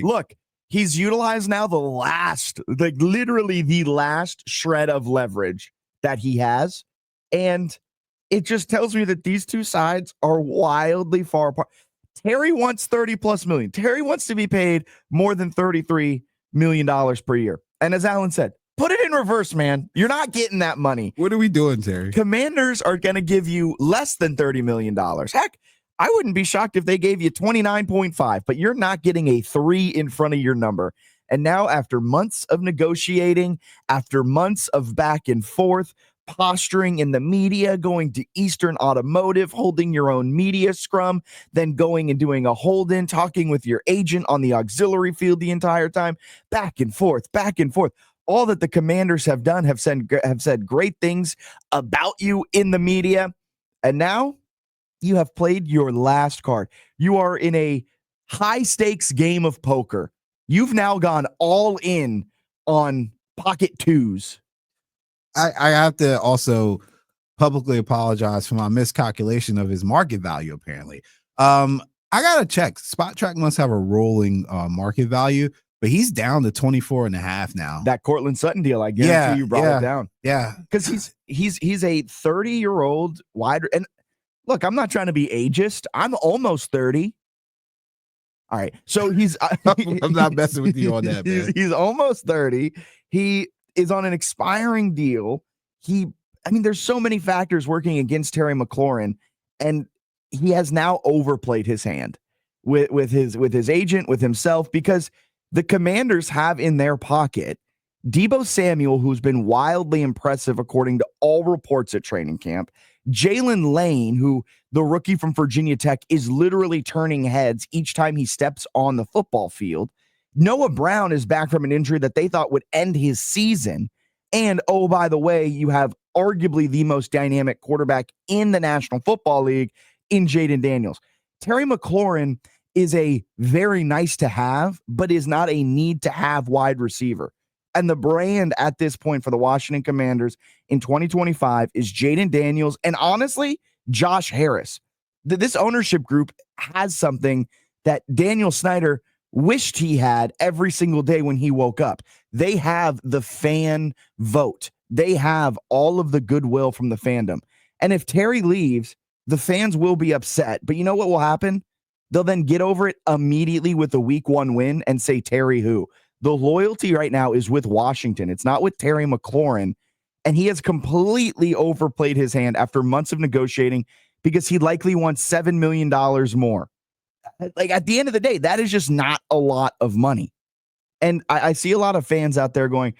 Look, he's utilized now literally the last shred of leverage that he has. And it just tells me that these two sides are wildly far apart. Terry wants 30 plus million. Terry wants to be paid more than $33 million per year. And as Alan said, put it in reverse, man. You're not getting that money. What are we doing, Terry? Commanders are going to give you less than $30 million. Heck, I wouldn't be shocked if they gave you 29.5, but you're not getting a 3 in front of your number. And now, after months of negotiating, after months of back and forth, posturing in the media, going to Eastern Automotive, holding your own media scrum, then going and doing a hold-in, talking with your agent on the auxiliary field the entire time, back and forth, back and forth. All that the Commanders have done have said great things about you in the media. And now you have played your last card. You are in a high-stakes game of poker. You've now gone all in on pocket twos. I have to also publicly apologize for my miscalculation of his market value, apparently. I got to check. Spot Track must have a rolling market value, but he's down to 24.5 now. That Cortland Sutton deal, I guarantee you brought it down. Yeah. Because he's a 30-year-old wide. And look, I'm not trying to be ageist. I'm almost 30. All right. So I'm not messing with you on that, man. He's almost 30. He is on an expiring deal. There's so many factors working against Terry McLaurin, and he has now overplayed his hand with his agent, with himself, because the Commanders have in their pocket Deebo Samuel, who's been wildly impressive according to all reports at training camp. Jalen Lane, who the rookie from Virginia Tech is literally turning heads each time he steps on the football field. Noah Brown is back from an injury that they thought would end his season. And, oh, by the way, you have arguably the most dynamic quarterback in the National Football League in Jaden Daniels. Terry McLaurin is a very nice to have, but is not a need to have wide receiver. And the brand at this point for the Washington Commanders in 2025 is Jaden Daniels and, honestly, Josh Harris. This ownership group has something that Daniel Snyder wished he had every single day when he woke up. They have the fan vote. They have all of the goodwill from the fandom. And if Terry leaves, the fans will be upset. But you know what will happen? They'll then get over it immediately with a week 1 win and say, Terry who? The loyalty right now is with Washington. It's not with Terry McLaurin. And he has completely overplayed his hand after months of negotiating because he likely wants $7 million more. Like, at the end of the day, that is just not a lot of money. And I see a lot of fans out there going,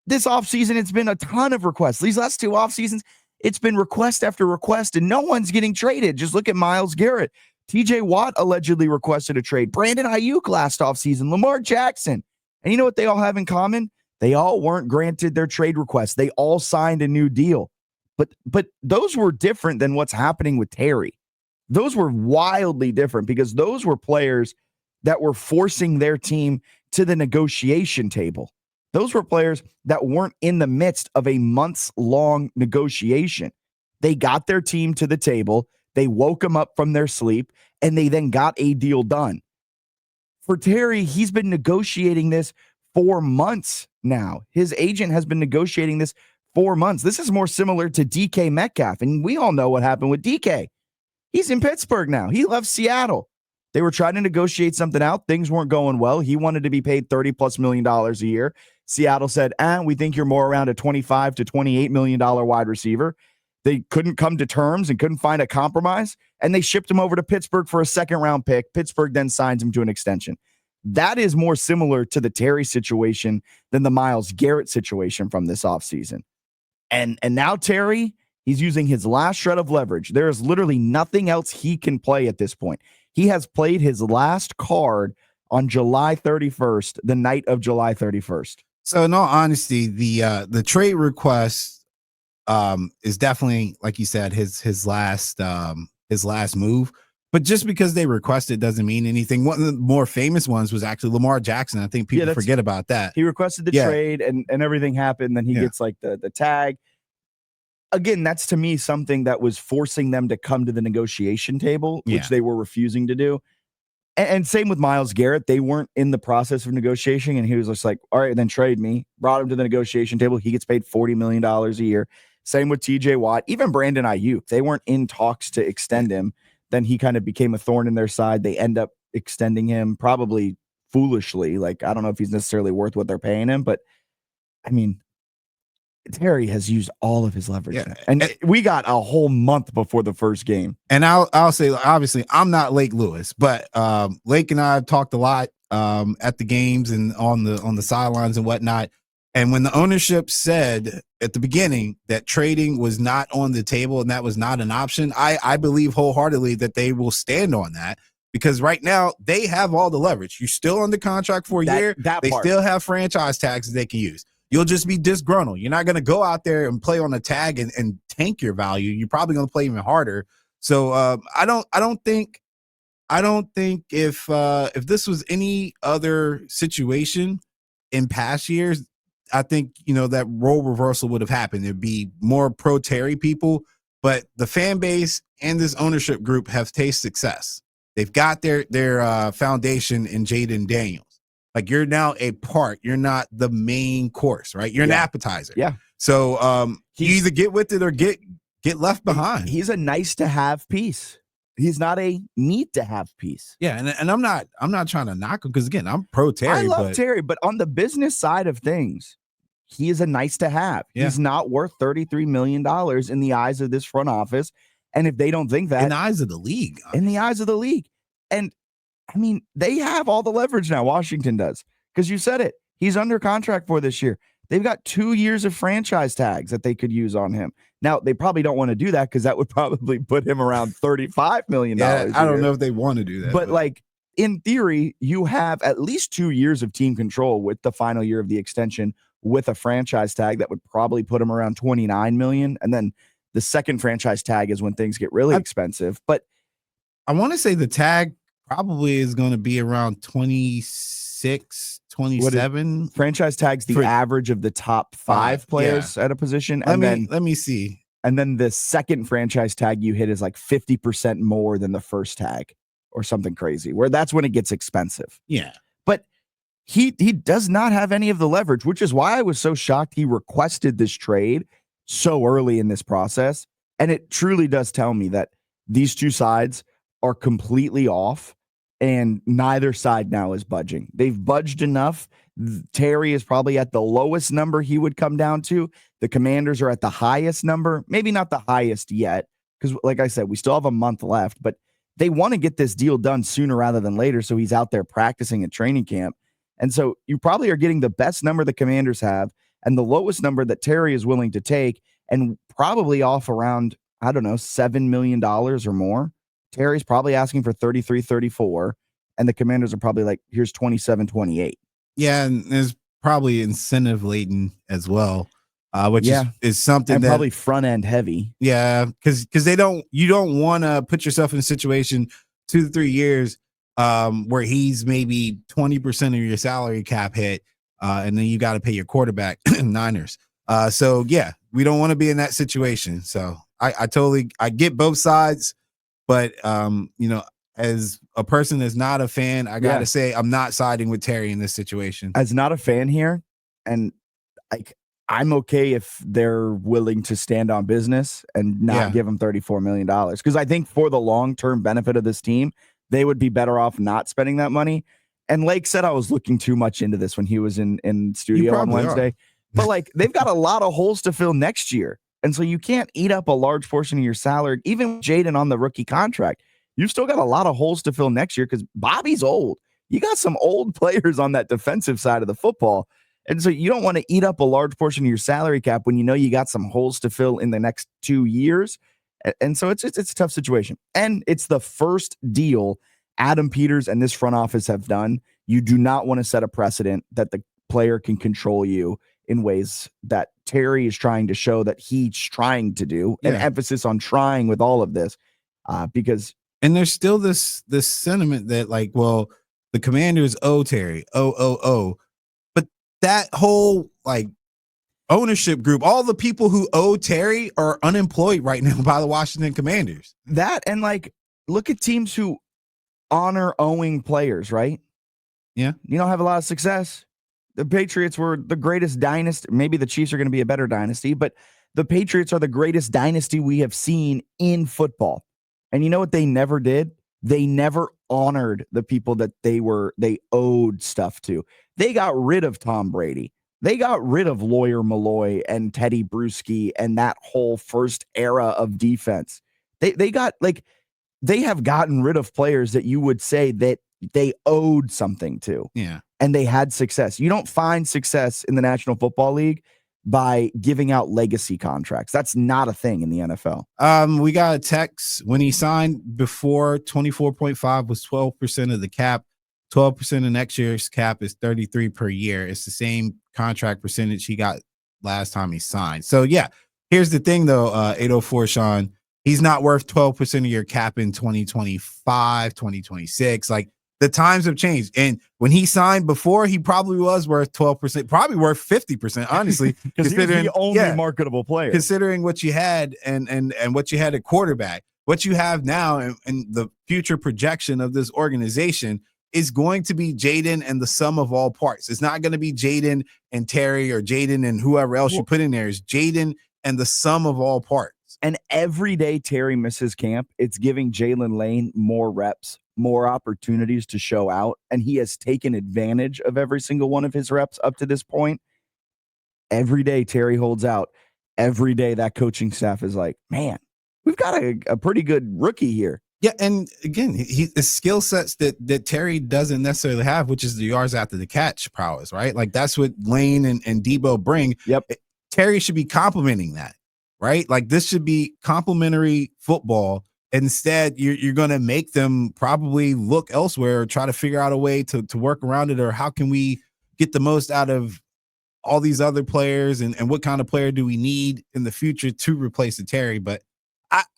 this offseason, it's been a ton of requests. These last 2 off seasons, it's been request after request, and no one's getting traded. Just look at Myles Garrett. TJ Watt allegedly requested a trade. Brandon Ayuk last offseason. Lamar Jackson. And you know what they all have in common? They all weren't granted their trade requests. They all signed a new deal. But those were different than what's happening with Terry. Those were wildly different because those were players that were forcing their team to the negotiation table. Those were players that weren't in the midst of a months-long negotiation. They got their team to the table, they woke them up from their sleep, and they then got a deal done. For Terry, he's been negotiating this for months now. His agent has been negotiating this for months. This is more similar to DK Metcalf, and we all know what happened with DK. He's in Pittsburgh now. He left Seattle. They were trying to negotiate something out. Things weren't going well. He wanted to be paid $30+ million a year. Seattle said, we think you're more around a $25 to $28 million wide receiver. They couldn't come to terms and couldn't find a compromise, and they shipped him over to Pittsburgh for a 2nd-round pick. Pittsburgh then signs him to an extension. That is more similar to the Terry situation than the Myles Garrett situation from this offseason. And now Terry, he's using his last shred of leverage. There is literally nothing else he can play at this point. He has played his last card on July 31st, the night of July 31st. So in all honesty, the trade request is definitely, like you said, his last move. But just because they requested doesn't mean anything. One of the more famous ones was actually Lamar Jackson. I think people forget about that. He requested the trade and everything happened. Then he gets like the tag. Again, that's to me something that was forcing them to come to the negotiation table, which they were refusing to do. And same with Myles Garrett. They weren't in the process of negotiating, and he was just like, all right, then trade me. Brought him to the negotiation table. He gets paid $40 million a year. Same with TJ Watt, even Brandon Ayuk. They weren't in talks to extend him. Then he kind of became a thorn in their side. They end up extending him, probably foolishly. Like, I don't know if he's necessarily worth what they're paying him, but I mean, Terry has used all of his leverage. Yeah. And we got a whole month before the first game. And I'll say, obviously, I'm not Lake Lewis, but Lake and I have talked a lot at the games and on the sidelines and whatnot. And when the ownership said at the beginning that trading was not on the table and that was not an option, I believe wholeheartedly that they will stand on that, because right now they have all the leverage. You're still under contract for a year. They still have franchise tags that they can use. You'll just be disgruntled. You're not going to go out there and play on a tag and tank your value. You're probably going to play even harder. So I don't think if this was any other situation in past years, I think, that role reversal would have happened. There'd be more pro Terry people, but the fan base and this ownership group have tasted success. They've got their foundation in Jaden Daniels. Like, you're now a part. You're not the main course, right? You're an appetizer. Yeah. So you either get with it or get left behind. He's a nice to have piece. He's not a need to have piece. Yeah, and I'm not trying to knock him, because again, I'm pro Terry. I love Terry, but on the business side of things, he is a nice to have. Yeah. He's not worth $33 million in the eyes of this front office. And if they don't think that, in the eyes of the league, and I mean, they have all the leverage now. Washington does, because you said it. He's under contract for this year. They've got 2 years of franchise tags that they could use on him. Now, they probably don't want to do that, because that would probably put him around $35 million. Yeah, I don't know if they want to do that. But like, in theory, you have at least 2 years of team control with the final year of the extension with a franchise tag that would probably put him around $29 million. And then the second franchise tag is when things get really expensive. But I want to say the tag probably is going to be around 26, 27. Franchise tags the average of the top 5 players at a position. Let me see. And then the second franchise tag you hit is like 50% more than the first tag or something crazy, where that's when it gets expensive. Yeah. But he does not have any of the leverage, which is why I was so shocked he requested this trade so early in this process. And it truly does tell me that these two sides are completely off, and neither side now is budging. They've budged enough. Terry is probably at the lowest number he would come down to. The Commanders are at the highest number, maybe not the highest yet, because like I said, we still have a month left, but they want to get this deal done sooner rather than later, so he's out there practicing at training camp. And so you probably are getting the best number the Commanders have and the lowest number that Terry is willing to take, and probably off around, I don't know, $7 million or more. Terry's probably asking for 33, 34, and the Commanders are probably like, here's 27, 28. Yeah, and there's probably incentive laden as well, which is something that probably front end heavy. Yeah, because you don't want to put yourself in a situation 2 to 3 years where he's maybe 20% of your salary cap hit, and then you got to pay your quarterback, Niners. So yeah, we don't want to be in that situation. So I totally get both sides. But, as a person that's not a fan, I got to say I'm not siding with Terry in this situation. As not a fan here, and I'm okay if they're willing to stand on business and not give him $34 million. Because I think for the long-term benefit of this team, they would be better off not spending that money. And Lake said I was looking too much into this when he was in studio on Wednesday. But, they've got a lot of holes to fill next year. And so you can't eat up a large portion of your salary. Even with Jaden on the rookie contract, you've still got a lot of holes to fill next year, because Bobby's old. You got some old players on that defensive side of the football. And so you don't want to eat up a large portion of your salary cap when you know you got some holes to fill in the next 2 years. And so it's a tough situation. And it's the first deal Adam Peters and this front office have done. You do not want to set a precedent that the player can control you in ways that Terry is trying to show that he's trying to do, an emphasis on trying with all of this, because. And there's still this sentiment that the Commanders owe Terry, but that whole ownership group, all the people who owe Terry are unemployed right now by the Washington Commanders. That, and look at teams who honor owing players, right? Yeah. You don't have a lot of success. The Patriots were the greatest dynasty. Maybe the Chiefs are going to be a better dynasty, but the Patriots are the greatest dynasty we have seen in football. And you know what they never did? They never honored the people that they owed stuff to. They got rid of Tom Brady. They got rid of Lawyer Malloy and Teddy Bruschi and that whole first era of defense. They have gotten rid of players that you would say that they owed something to. Yeah. And they had success. You don't find success in the National Football League by giving out legacy contracts. That's not a thing in the NFL. We got a text when he signed before 24.5 was 12% of the cap. 12% of next year's cap is 33 per year. It's the same contract percentage he got last time he signed. So yeah, here's the thing though, 804 Sean, he's not worth 12% of your cap in 2025, 2026. Like the times have changed. And when he signed before, he probably was worth 12%, probably worth 50%, honestly. Because he was the only marketable player. Considering what you had and what you had at quarterback. What you have now and the future projection of this organization is going to be Jaden and the sum of all parts. It's not going to be Jaden and Terry or Jaden and whoever else you put in there. It's Jaden and the sum of all parts. And every day Terry misses camp, it's giving Jalen Lane more reps, more opportunities to show out. And he has taken advantage of every single one of his reps up to this point. Every day Terry holds out. Every day that coaching staff is like, man, we've got a pretty good rookie here. Yeah, and again, the skill sets that Terry doesn't necessarily have, which is the yards after the catch prowess, right? Like that's what Lane and Debo bring. Yep. Terry should be complimenting that, right? Like this should be complimentary football. Instead, you're going to make them probably look elsewhere or try to figure out a way to work around it, or how can we get the most out of all these other players and what kind of player do we need in the future to replace the Terry. But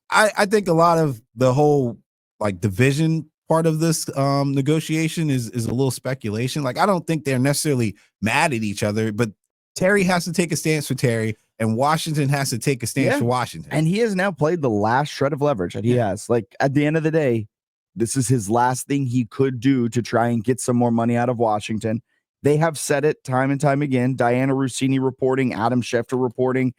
I think a lot of the whole like division part of this negotiation is a little speculation. Like, I don't think they're necessarily mad at each other, but Terry has to take a stance for Terry and Washington has to take a stance for Washington. And he has now played the last shred of leverage that he has. Like at the end of the day, this is his last thing he could do to try and get some more money out of Washington. They have said it time and time again. Diana Rossini reporting, Adam Schefter reporting,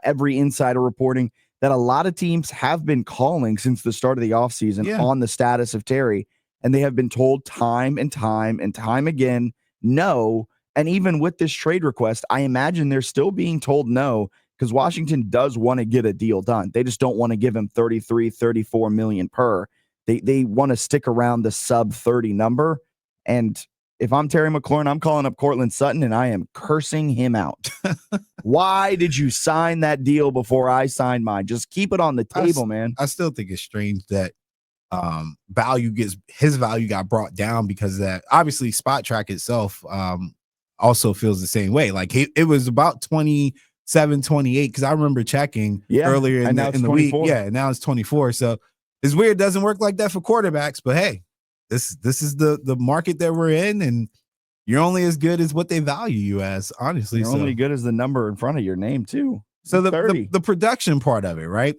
every insider reporting that a lot of teams have been calling since the start of the offseason on the status of Terry. And they have been told time and time and time again, no. And even with this trade request, I imagine they're still being told no, because Washington does want to get a deal done. They just don't want to give him 33, 34 million per. They want to stick around the sub 30 number. And if I'm Terry McLaurin, I'm calling up Cortland Sutton and I am cursing him out. Why did you sign that deal before I signed mine? Just keep it on the table, man. I still think it's strange that his value got brought down because of that. Obviously, Spot Track itself also feels the same way. Like it was about 27, 28 because I remember checking earlier in the week. Yeah, and now it's 24. So it's weird. It doesn't work like that for quarterbacks, but hey, this is the market that we're in, and you're only as good as what they value you as, honestly. You're only good as the number in front of your name, too. So the production part of it, right?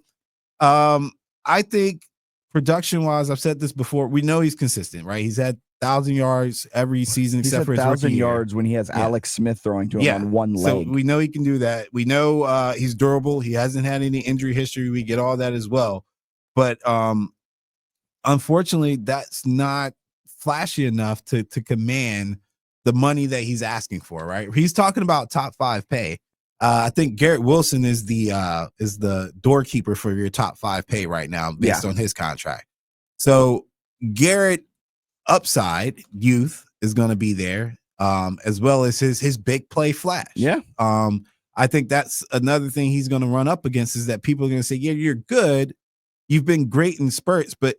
I think production-wise, I've said this before, we know he's consistent, right? He's had 1,000 yards every season except for his 1,000 yards when he has Alex Smith throwing to him on one leg. So we know he can do that. We know he's durable. He hasn't had any injury history. We get all that as well. But unfortunately, that's not flashy enough to command the money that he's asking for, right? He's talking about top 5 pay. I think Garrett Wilson is the doorkeeper for your top 5 pay right now based on his contract. So Garrett upside youth is going to be there, as well as his big play flash. Yeah. I think that's another thing he's going to run up against is that people are going to say, yeah, you're good. You've been great in spurts, but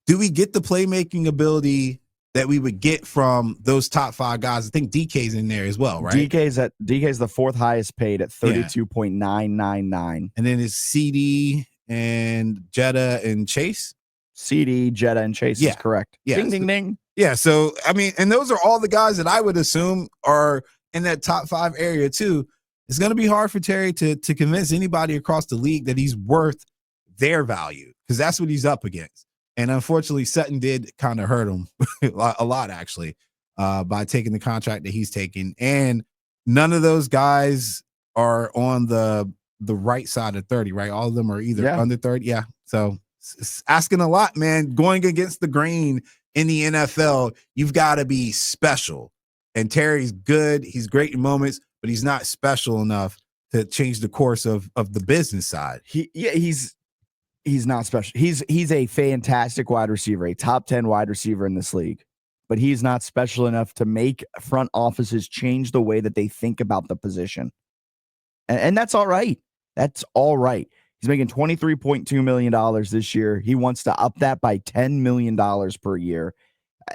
do we get the playmaking ability that we would get from those top 5 guys? I think DK's in there as well, right? DK's the 4th highest paid at 32.999. And then it's CD and Jetta and Chase. CD, Jetta, and Chase is correct. Yeah. Ding, ding, ding. Yeah. So, I mean, and those are all the guys that I would assume are in that top 5 area too. It's going to be hard for Terry to convince anybody across the league that he's worth their value, because that's what he's up against. And unfortunately, Sutton did kind of hurt him a lot, actually, by taking the contract that he's taking. And none of those guys are on the right side of 30, right? All of them are either under 30. Yeah. So it's asking a lot, man. Going against the grain in the NFL, you've got to be special. And Terry's good. He's great in moments, but he's not special enough to change the course of the business side. He's not special. He's a fantastic wide receiver, a top 10 wide receiver in this league, but he's not special enough to make front offices change the way that they think about the position. And that's all right. That's all right. He's making $23.2 million this year. He wants to up that by $10 million per year.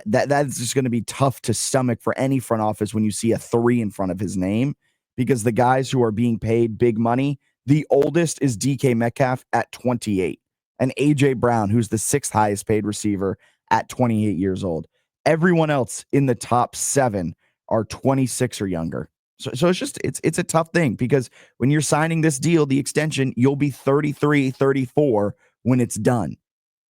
That's just going to be tough to stomach for any front office when you see a 3 in front of his name, because the guys who are being paid big money, the oldest is DK Metcalf at 28, and AJ Brown, who's the 6th highest paid receiver, at 28 years old. Everyone else in the top 7 are 26 or younger. So it's a tough thing, because when you're signing this deal, the extension, you'll be 33, 34 when it's done.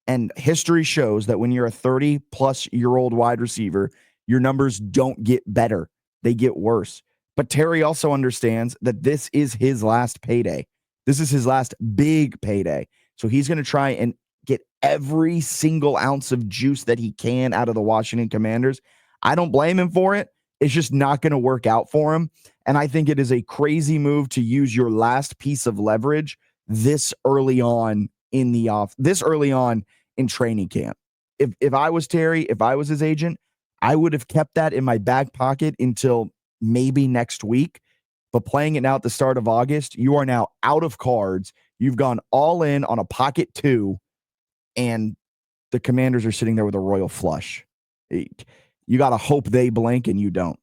And history shows that when you're a 30-plus-year-old wide receiver, your numbers don't get better. They get worse. But Terry also understands that this is his last payday. This is his last big payday. So he's going to try and get every single ounce of juice that he can out of the Washington Commanders. I don't blame him for it. It's just not going to work out for him. And I think it is a crazy move to use your last piece of leverage this early on in training camp. If I was Terry, if I was his agent, I would have kept that in my back pocket until maybe next week. But playing it now at the start of August, you are now out of cards. You've gone all in on a pocket 2, and the Commanders are sitting there with a royal flush. You got to hope they blink and you don't.